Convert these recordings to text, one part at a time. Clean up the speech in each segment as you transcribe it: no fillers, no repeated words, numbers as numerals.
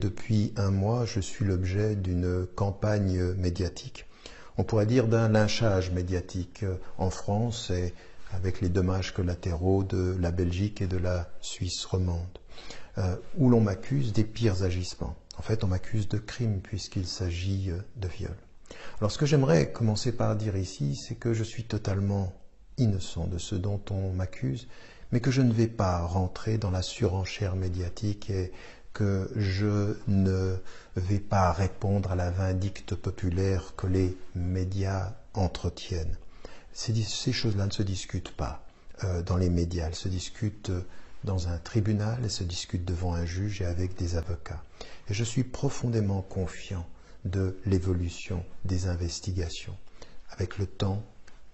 depuis un mois, je suis l'objet d'une campagne médiatique. On pourrait dire d'un lynchage médiatique en France et avec les dommages collatéraux de la Belgique et de la Suisse romande, où l'on m'accuse des pires agissements. En fait, on m'accuse de crime puisqu'il s'agit de viol. Alors, ce que j'aimerais commencer par dire ici, c'est que je suis totalement innocent de ce dont on m'accuse, mais que je ne vais pas rentrer dans la surenchère médiatique et que je ne vais pas répondre à la vindicte populaire que les médias entretiennent. Ces choses-là ne se discutent pas dans les médias, elles se discutent dans un tribunal, elles se discutent devant un juge et avec des avocats. Et je suis profondément confiant de l'évolution des investigations. Avec le temps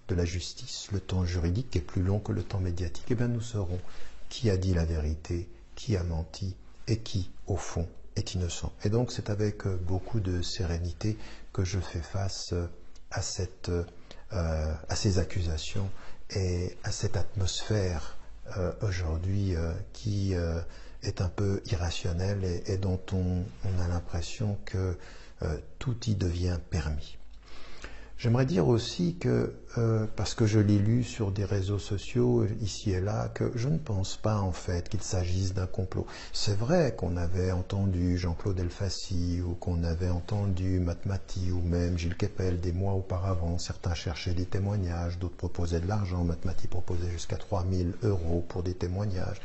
de la justice, le temps juridique qui est plus long que le temps médiatique, eh bien nous saurons qui a dit la vérité, qui a menti et qui, au fond, est innocent. Et donc c'est avec beaucoup de sérénité que je fais face à ces accusations et à cette atmosphère aujourd'hui qui est un peu irrationnelle et dont on a l'impression que tout y devient permis. J'aimerais dire aussi que, parce que je l'ai lu sur des réseaux sociaux ici et là, que je ne pense pas en fait qu'il s'agisse d'un complot. C'est vrai qu'on avait entendu Jean-Claude Elfassi ou qu'on avait entendu Matmati ou même Gilles Kepel des mois auparavant. Certains cherchaient des témoignages, d'autres proposaient de l'argent. Matmati proposait jusqu'à 3 000 € pour des témoignages.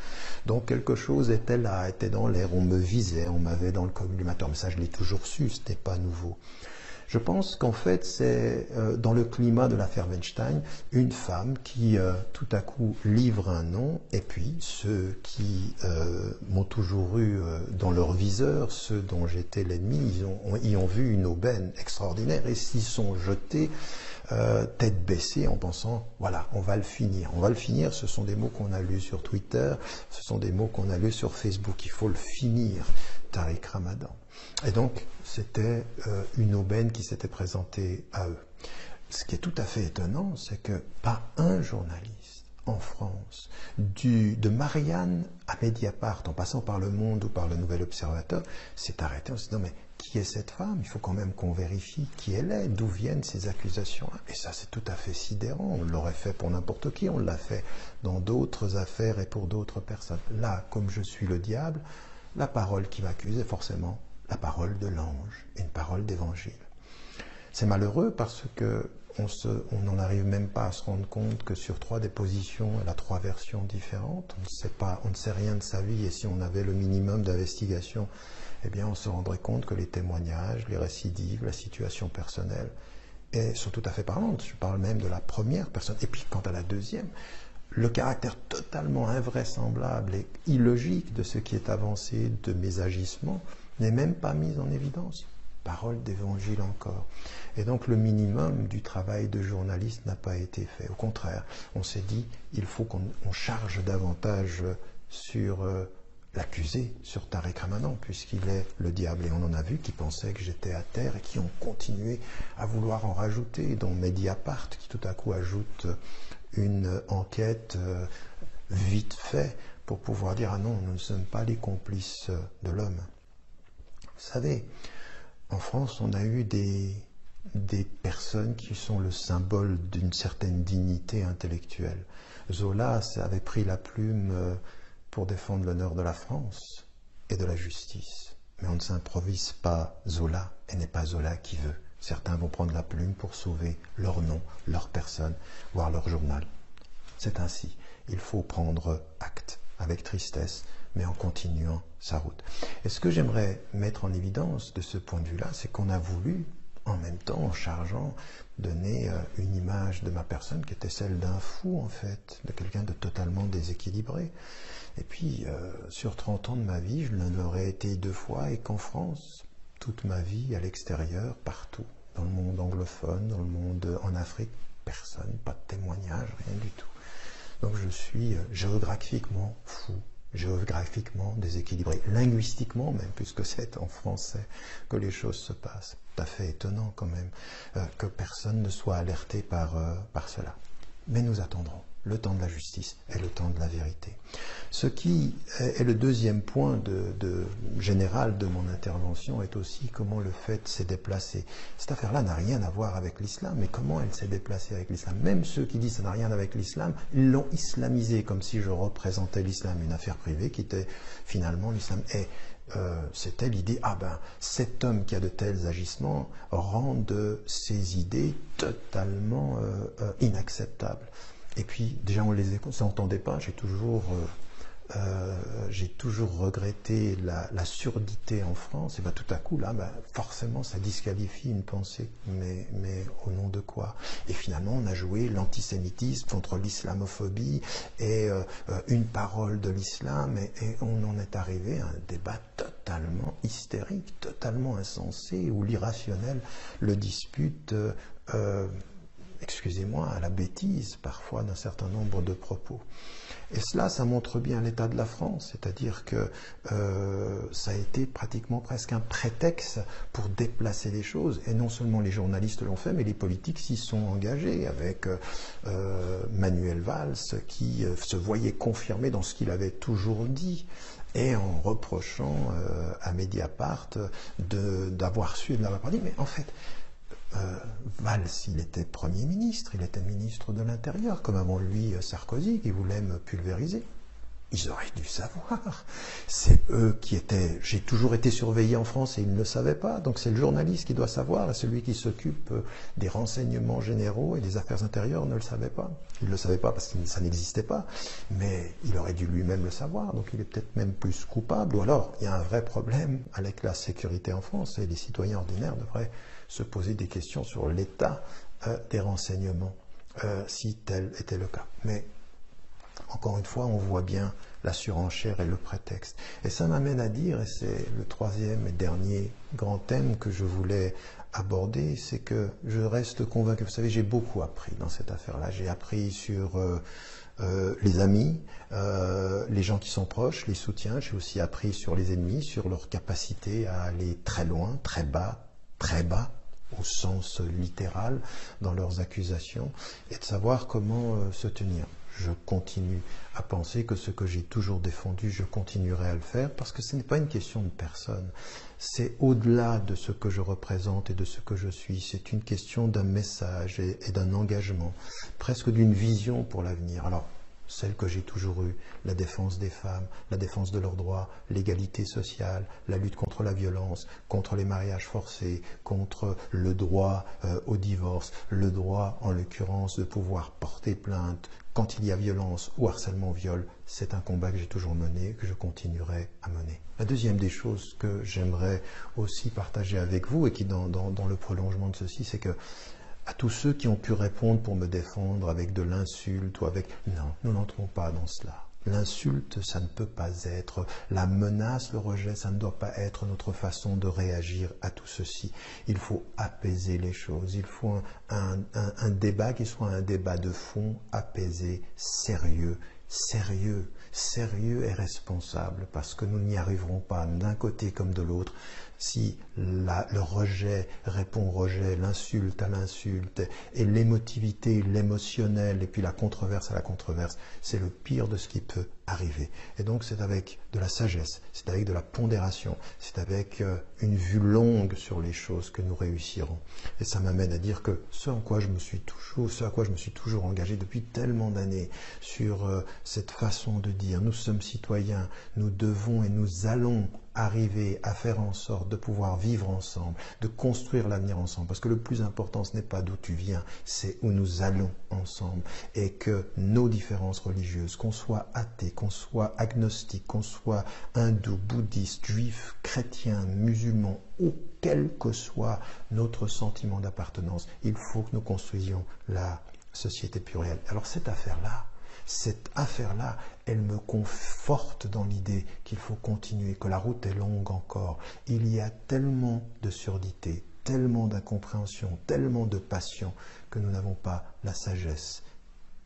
Donc quelque chose était là, était dans l'air. On me visait, on m'avait dans le collimateur. Mais ça, je l'ai toujours su, ce n'est pas nouveau. Je pense qu'en fait, c'est dans le climat de l'affaire Weinstein, une femme qui tout à coup livre un nom, et puis ceux qui m'ont toujours eu dans leur viseur, ceux dont j'étais l'ennemi, ils ont vu une aubaine extraordinaire et s'y sont jetés tête baissée en pensant, voilà, on va le finir. On va le finir, ce sont des mots qu'on a lus sur Twitter, ce sont des mots qu'on a lus sur Facebook, il faut le finir, Tariq Ramadan. Et donc, c'était une aubaine qui s'était présentée à eux. Ce qui est tout à fait étonnant, c'est que pas un journaliste en France, de Marianne à Mediapart, en passant par Le Monde ou par Le Nouvel Observateur, s'est arrêté en se disant, mais qui est cette femme? Il faut quand même qu'on vérifie qui elle est, d'où viennent ces accusations. Et ça, c'est tout à fait sidérant. On l'aurait fait pour n'importe qui, on l'a fait dans d'autres affaires et pour d'autres personnes. Là, comme je suis le diable, la parole qui m'accuse est forcément la parole de l'ange, une parole d'évangile. C'est malheureux parce que on n'en arrive même pas à se rendre compte que sur 3 dépositions, elle a 3 versions différentes. On ne sait rien de sa vie et si on avait le minimum d'investigation, eh bien on se rendrait compte que les témoignages, les récidives, la situation personnelle sont tout à fait parlantes. Je parle même de la première personne. Et puis quant à la deuxième, le caractère totalement invraisemblable et illogique de ce qui est avancé de mes agissements n'est même pas mis en évidence. Parole d'évangile encore. Et donc le minimum du travail de journaliste n'a pas été fait. Au contraire, on s'est dit, il faut qu'on charge davantage sur l'accusé, sur Tariq Ramadan, puisqu'il est le diable. Et on en a vu qui pensaient que j'étais à terre et qui ont continué à vouloir en rajouter, dont Mediapart, qui tout à coup ajoute une enquête vite fait pour pouvoir dire « Ah non, nous ne sommes pas les complices de l'homme ». Vous savez, en France, on a eu des personnes qui sont le symbole d'une certaine dignité intellectuelle. Zola avait pris la plume pour défendre l'honneur de la France et de la justice. Mais on ne s'improvise pas Zola, et n'est pas Zola qui veut. Certains vont prendre la plume pour sauver leur nom, leur personne, voire leur journal. C'est ainsi. Il faut prendre acte, avec tristesse, mais en continuant sa route. Et ce que j'aimerais mettre en évidence de ce point de vue-là, c'est qu'on a voulu, en même temps, en chargeant, donner une image de ma personne qui était celle d'un fou, en fait, de quelqu'un de totalement déséquilibré. Et puis, sur 30 ans de ma vie, je ne l'aurais été 2 fois, et qu'en France, toute ma vie, à l'extérieur, partout, dans le monde anglophone, dans le monde en Afrique, personne, pas de témoignage, rien du tout. Donc je suis géographiquement fou, géographiquement déséquilibré, linguistiquement même, puisque c'est en français que les choses se passent. Tout à fait étonnant quand même que personne ne soit alerté par cela. Mais nous attendrons. le temps de la justice et le temps de la vérité. Ce qui est le deuxième point général de mon intervention est aussi comment le fait s'est déplacé. Cette affaire-là n'a rien à voir avec l'islam, mais comment elle s'est déplacée avec l'islam. Même ceux qui disent que ça n'a rien à voir avec l'islam, ils l'ont islamisé comme si je représentais l'islam, une affaire privée qui était finalement l'islam. Et c'était l'idée, cet homme qui a de tels agissements rend de ses idées totalement inacceptables. Et puis, déjà, on ne les entendait pas. J'ai toujours regretté la surdité en France. Et tout à coup, là, forcément, ça disqualifie une pensée. Mais au nom de quoi? Et finalement, on a joué l'antisémitisme contre l'islamophobie et une parole de l'islam. Et on en est arrivé à un débat totalement hystérique, totalement insensé, où l'irrationnel le dispute... excusez-moi, à la bêtise parfois d'un certain nombre de propos. Et cela, ça montre bien l'état de la France, c'est-à-dire que ça a été pratiquement presque un prétexte pour déplacer les choses, et non seulement les journalistes l'ont fait, mais les politiques s'y sont engagés, avec Manuel Valls, qui se voyait confirmé dans ce qu'il avait toujours dit, et en reprochant à Mediapart d'avoir su et de l'avoir pas dit, mais en fait... Valls, il était Premier ministre, il était ministre de l'Intérieur, comme avant lui Sarkozy, qui voulait me pulvériser. Ils auraient dû savoir. C'est eux qui étaient... J'ai toujours été surveillé en France et ils ne le savaient pas. Donc c'est le journaliste qui doit savoir, celui qui s'occupe des renseignements généraux et des affaires intérieures ne le savait pas. Il ne le savait pas parce que ça n'existait pas, mais il aurait dû lui-même le savoir, donc il est peut-être même plus coupable. Ou alors, il y a un vrai problème avec la sécurité en France et les citoyens ordinaires devraient se poser des questions sur l'état des renseignements, si tel était le cas. Mais, encore une fois, on voit bien la surenchère et le prétexte. Et ça m'amène à dire, et c'est le troisième et dernier grand thème que je voulais aborder, c'est que je reste convaincu. Vous savez, j'ai beaucoup appris dans cette affaire-là. J'ai appris sur les amis, les gens qui sont proches, les soutiens. J'ai aussi appris sur les ennemis, sur leur capacité à aller très loin, très bas, au sens littéral, dans leurs accusations, et de savoir comment se tenir. Je continue à penser que ce que j'ai toujours défendu, je continuerai à le faire, parce que ce n'est pas une question de personne. C'est au-delà de ce que je représente et de ce que je suis. C'est une question d'un message et d'un engagement, presque d'une vision pour l'avenir. Alors, celle que j'ai toujours eue, la défense des femmes, la défense de leurs droits, l'égalité sociale, la lutte contre la violence, contre les mariages forcés, contre le droit au divorce, le droit en l'occurrence de pouvoir porter plainte quand il y a violence ou harcèlement, viol, c'est un combat que j'ai toujours mené, que je continuerai à mener. La deuxième des choses que j'aimerais aussi partager avec vous et qui dans le prolongement de ceci, c'est que à tous ceux qui ont pu répondre pour me défendre avec de l'insulte ou avec... Non, nous n'entrons pas dans cela. L'insulte, ça ne peut pas être. La menace, le rejet, ça ne doit pas être notre façon de réagir à tout ceci. Il faut apaiser les choses. Il faut un débat qui soit un débat de fond, apaisé, sérieux et responsable, parce que nous n'y arriverons pas d'un côté comme de l'autre si le rejet répond au rejet, l'insulte à l'insulte, et l'émotivité, l'émotionnel, et puis la controverse à la controverse. C'est le pire de ce qui peut arriver. Et donc c'est avec de la sagesse, c'est avec de la pondération, c'est avec une vue longue sur les choses que nous réussirons. Et ça m'amène à dire que ce à quoi je me suis toujours engagé depuis tellement d'années, sur cette façon de dire, nous sommes citoyens, nous devons et nous allons arriver à faire en sorte de pouvoir vivre ensemble, de construire l'avenir ensemble. Parce que le plus important, ce n'est pas d'où tu viens, c'est où nous allons ensemble. Et que nos différences religieuses, qu'on soit athée, qu'on soit agnostique, qu'on soit hindou, bouddhiste, juif, chrétien, musulman, ou quel que soit notre sentiment d'appartenance, il faut que nous construisions la société plurielle. Alors cette affaire-là, elle me conforte dans l'idée qu'il faut continuer, que la route est longue encore. Il y a tellement de surdité, tellement d'incompréhension, tellement de passion que nous n'avons pas la sagesse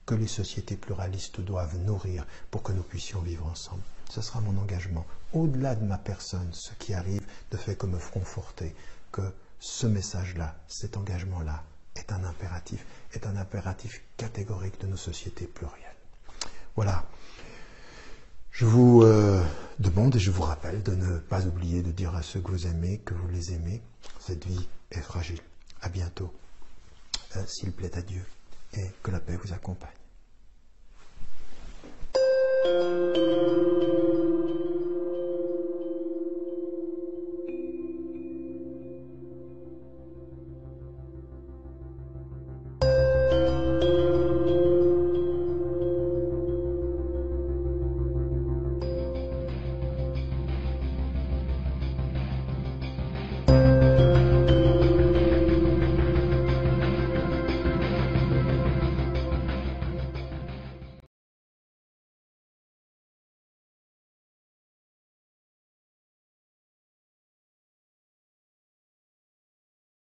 que les sociétés pluralistes doivent nourrir pour que nous puissions vivre ensemble. Ce sera mon engagement. Au-delà de ma personne, ce qui arrive ne fait que me conforter, que ce message-là, cet engagement-là, est un impératif catégorique de nos sociétés plurielles. Voilà. Je vous demande et je vous rappelle de ne pas oublier de dire à ceux que vous aimez que vous les aimez. Cette vie est fragile. À bientôt, s'il plaît à Dieu, et que la paix vous accompagne.